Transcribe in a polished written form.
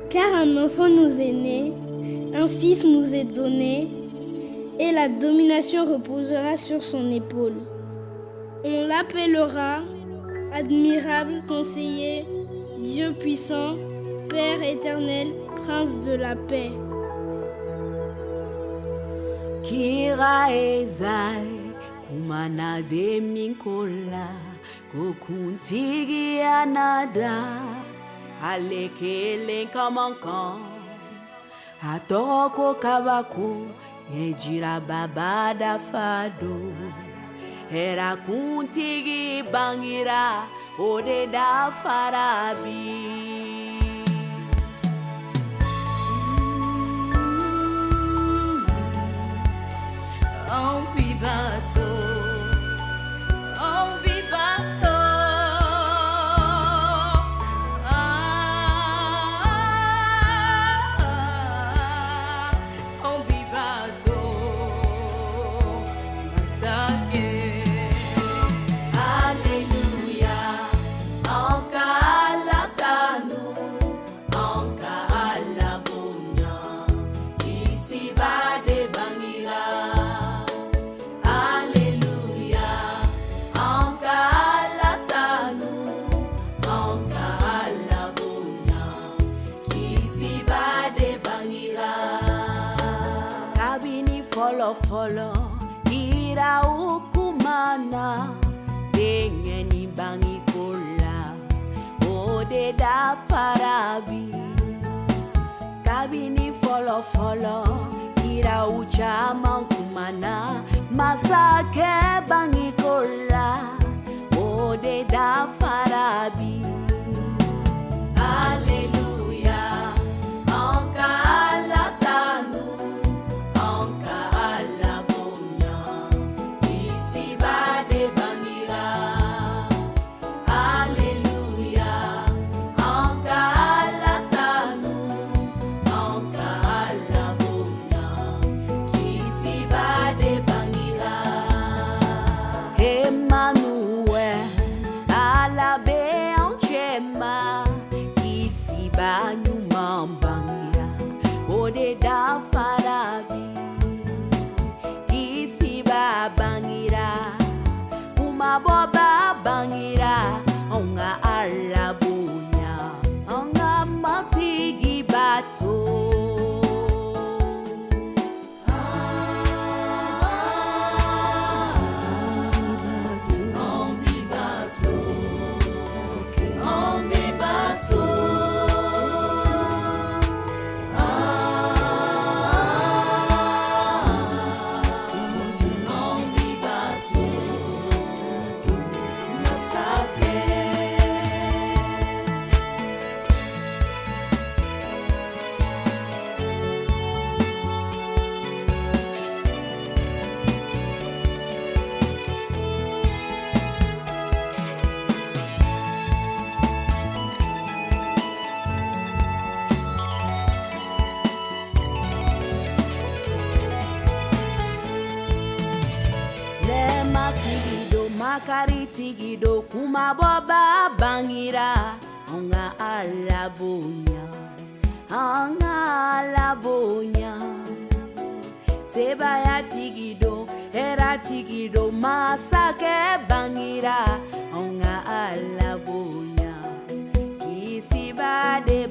Car un enfant nous est né, un fils nous est donné, et la domination reposera sur son épaule. On l'appellera admirable conseiller, Dieu puissant, Père éternel, Prince de la paix. Kira ezai kumana de minkola kukuntigi anada alekele kamankan atoko kabako nejira babada fado era kuntigi bangira ode da farabi. Follow ira ukumana dengeni bangi kola ode da farabi kabini follow ira uchama kumana masake bangi kola ode da farabi. Hallelujah, onka alatanu. Banyu mambangira ode da farabi isi babangira umaboba bangira onga alabunya onga matigi bato. Makari tigido kumaboba bangira onga alabonya sebaya tigido era tigido masake bangira onga alabonya kisiba de